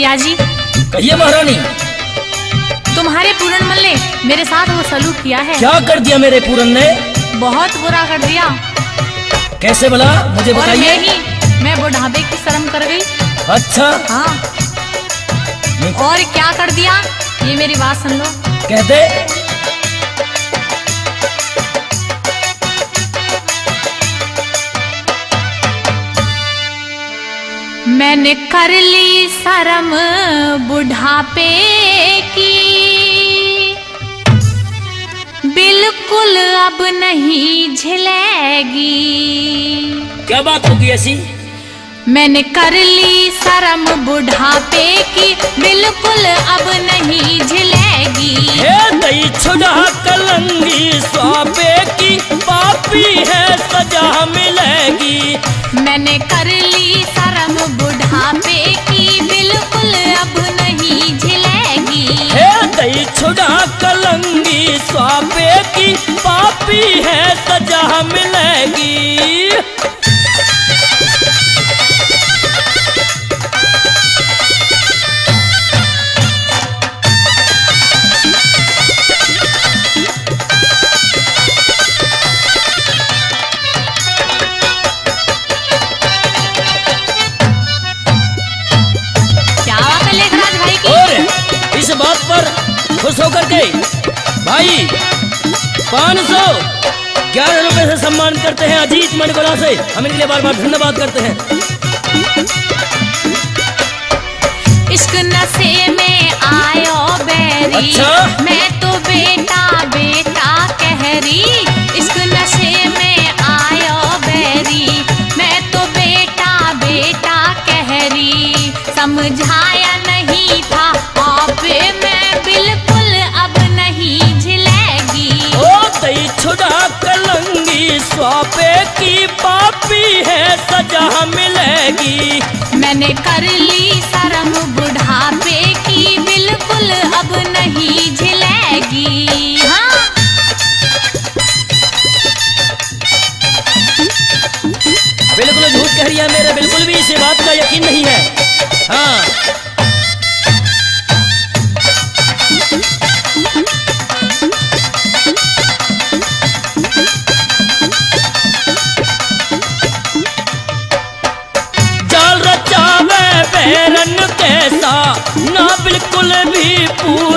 पिया जी। कहिए महारानी। तुम्हारे पूरनमल ने मेरे साथ वो सलूक किया है। क्या कर दिया मेरे पूरन ने? बहुत बुरा कर दिया। कैसे भला, मुझे बताइए। मैं बुढ़ापे की शर्म कर गई। अच्छा हाँ। और क्या कर दिया, ये मेरी बात सुन लो। कहते। मैंने कर ली शर्म बुढ़ापे की, बिल्कुल अब नहीं झिलेगी। क्या बात होगी ऐसी? मैंने कर ली शर्म बुढ़ापे की, बिल्कुल अब नहीं झिलेगी। दई छुड़ा कलंगी स्वापे की, पापी है सजा मिलेगी। मैंने कर ली शर्म बुढ़ापे की, बिल्कुल अब नहीं झिलेगी। दई छुड़ा कलंगी स्वापे की, पापी है सजा मिलेगी। इस बात पर खुश होकर के भाई 511 रुपए से सम्मान करते हैं अजीत मनगोला से। हम इनके लिए बार बार धन्यवाद करते हैं। इश्क नशे में आयो बैरी। अच्छा? मैं तो बेटा बेटा कह रही। इश्क नशे में आयो बैरी, मैं तो बेटा बेटा कह रही। समझाया नहीं था आपे, मैं बिल्कुल अब नहीं झिलेगी। दई छुड़ा कलंगी स्वापे की, पापी है सजा मिलेगी। मैंने कर ली शर्म बुढ़ापे की, बिल्कुल अब नहीं झिलेगी। हाँ। बिल्कुल झूठ कह रही है मेरे, बिल्कुल भी इस बात का यकीन नहीं है। हाँ। जाल रचावे बैरन कैसा, ना बिल्कुल भी पूरा